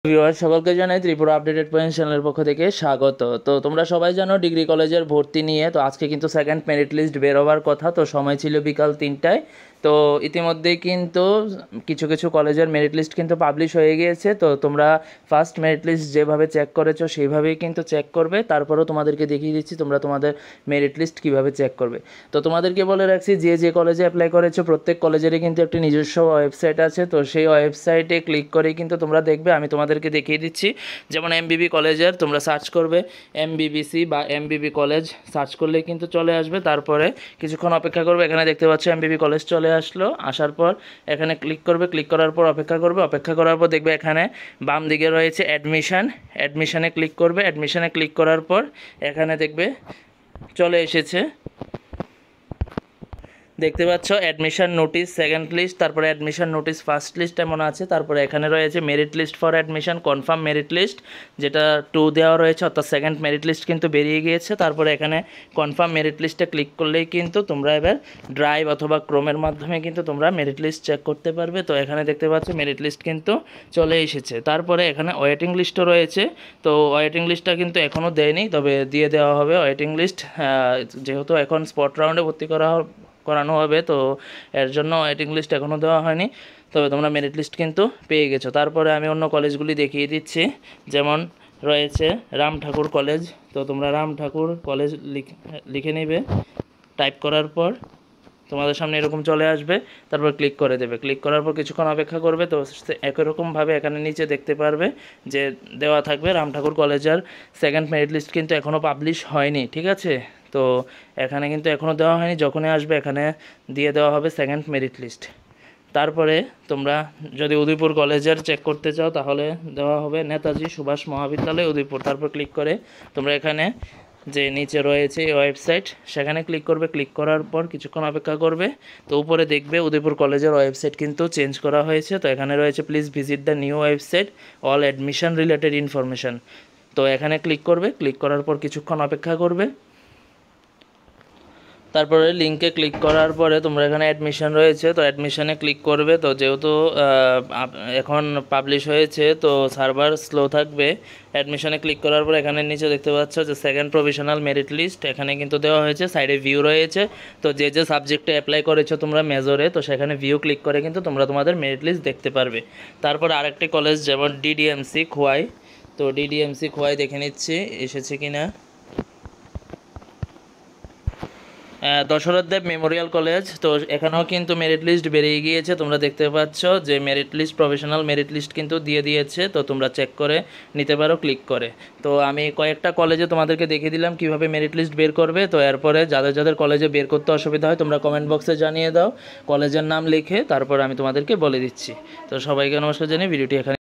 Viewer সকলকে জানাই Tripura updated point চ্যানেলের পক্ষ থেকে স্বাগত। তো তোমরা সবাই জানো ডিগ্রি কলেজের ভর্তি নিয়ে তো আজকে কিন্তু সেকেন্ড মেরিট লিস্ট বের হওয়ার কথা, তো সময় ছিল বিকাল 3টায়। তো ইতিমধ্যেই কিন্তু কিছু কিছু কলেজের মেরিট লিস্ট কিন্তু পাবলিশ হয়ে গিয়েছে। তো তোমরা ফার্স্ট মেরিট লিস্ট যেভাবে চেক করেছো সেইভাবেই কিন্তু চেক করবে। তারপরেও তোমাদেরকে দেখিয়ে দিচ্ছি তোমরা তোমাদের মেরিট লিস্ট কীভাবে চেক করবে। তো তোমাদেরকে বলে রাখছি যে যে কলেজে অ্যাপ্লাই করেছো প্রত্যেক কলেজেরই কিন্তু একটি নিজস্ব ওয়েবসাইট আছে। তো সেই ওয়েবসাইটে ক্লিক করেই কিন্তু তোমরা দেখবে। আমি তোমাদেরকে দেখিয়ে দিচ্ছি, যেমন এমবিবি কলেজের তোমরা সার্চ করবে এমবিবিসি বা এমবিবি কলেজ সার্চ করলেই কিন্তু চলে আসবে। তারপরে কিছুক্ষণ অপেক্ষা করবে। এখানে দেখতে পাচ্ছ এমবিবি কলেজ চলে আসলো। আসার পর এখানে ক্লিক করবে, ক্লিক করার পর অপেক্ষা করবে। অপেক্ষা করার পর দেখবে এখানে বাম দিকে রয়েছে অ্যাডমিশানে ক্লিক করবে। অ্যাডমিশানে ক্লিক করার পর এখানে দেখবে চলে এসেছে, দেখতে পাচ্ছ অ্যাডমিশন নোটিশ সেকেন্ড লিস্ট, তারপরে অ্যাডমিশন নোটিশ ফার্স্ট লিস্ট এমন আছে। তারপরে এখানে রয়েছে merit list for admission confirm merit list, যেটা 2 দেওয়া রয়েছে, অর্থাৎ সেকেন্ড মেরিট লিস্ট কিন্তু বেরিয়ে গিয়েছে। তারপরে এখানে কনফার্ম মেরিট লিস্টে ক্লিক করলেই কিন্তু তোমরা এবার ড্রাইভ অথবা ক্রোমের মাধ্যমে কিন্তু তোমরা মেরিট লিস্ট চেক করতে পারবে। তো এখানে দেখতে পাচ্ছ মেরিট লিস্ট কিন্তু চলে এসেছে। তারপরে এখানে ওয়েটিং লিস্টও রয়েছে। তো ওয়েটিং লিস্টটা কিন্তু এখনও দেয়নি, তবে দিয়ে দেওয়া হবে ওয়েটিং লিস্ট, যেহেতু এখন স্পট রাউন্ডে ভর্তি করানো হবে। তো এর জন্য ওয়েটিং লিস্ট এখনও দেওয়া হয়নি, তবে তোমরা মেরিট লিস্ট কিন্তু পেয়ে গেছো। তারপরে আমি অন্য কলেজগুলি দেখিয়ে দিচ্ছি, যেমন রয়েছে রাম ঠাকুর কলেজ। তো তোমরা রাম ঠাকুর কলেজ লিখে নেবে। টাইপ করার পর তোমাদের সামনে এরকম চলে আসবে। তারপর ক্লিক করে দেবে। ক্লিক করার পর কিছুক্ষণ অপেক্ষা করবে। তো একই রকমভাবে এখানে নিচে দেখতে পারবে যে দেওয়া থাকবে রাম ঠাকুর কলেজের সেকেন্ড মেরিট লিস্ট কিন্তু এখনও পাবলিশ হয়নি, ঠিক আছে। তো এখানে কিন্তু এখনও দেওয়া হয়নি, যখনই আসবে এখানে দিয়ে দেওয়া হবে সেকেন্ড মেরিট লিস্ট। তারপরে তোমরা যদি উদয়পুর কলেজের চেক করতে চাও তাহলে দেওয়া হবে নেতাজি সুভাষ মহাবিদ্যালয় উদয়পুর। তারপর ক্লিক করে তোমরা এখানে যে নিচে রয়েছে এই ওয়েবসাইট সেখানে ক্লিক করবে। ক্লিক করার পর কিছুক্ষণ অপেক্ষা করবে। তো উপরে দেখবে উদয়পুর কলেজের ওয়েবসাইট কিন্তু চেঞ্জ করা হয়েছে। তো এখানে রয়েছে please visit the new website all admission related information. তো এখানে ক্লিক করবে। ক্লিক করার পর কিছুক্ষণ অপেক্ষা করবে। তারপরে লিঙ্কে ক্লিক করার পরে তোমরা এখানে অ্যাডমিশন রয়েছে, তো অ্যাডমিশনে ক্লিক করবে। তো যেহেতু এখন পাবলিশ হয়েছে তো সার্ভার স্লো থাকবে। অ্যাডমিশনে ক্লিক করার পর এখানে নিচে দেখতে পাচ্ছ যে সেকেন্ড প্রভিশনাল মেরিট লিস্ট এখানে কিন্তু দেওয়া হয়েছে, সাইডে ভিউ রয়েছে। তো যে যে সাবজেক্টে অ্যাপ্লাই করেছো তোমরা মেজরে, তো সেখানে ভিউ ক্লিক করে কিন্তু তোমরা তোমাদের মেরিট লিস্ট দেখতে পারবে। তারপর আরেকটি কলেজ যেমন ডিডিএমসি খোয়াই, তো ডিডিএমসি খোয়াই দেখে নিচ্ছি এসেছে কিনা। দশরথ দেব মেমোরিয়াল কলেজ, তো এখানেও কিন্তু মেরিট লিস্ট বেরিয়ে গিয়েছে। তোমরা দেখতে পাচ্ছ যে merit list professional merit list কিন্তু দিয়ে দিয়েছে। তো তোমরা চেক করে নিতে পারো ক্লিক করে। তো আমি কয়েকটা কলেজে তোমাদেরকে দেখিয়ে দিলাম কিভাবে মেরিট লিস্ট বের করবে। তো এরপরে যাদের যাদের কলেজে বের করতে অসুবিধা হয় তোমরা কমেন্ট বক্সে জানিয়ে দাও কলেজের নাম লিখে, তারপর আমি তোমাদেরকে বলে দিচ্ছি। তো সবাইকে নমস্কার জানিয়ে ভিডিওটি এখানে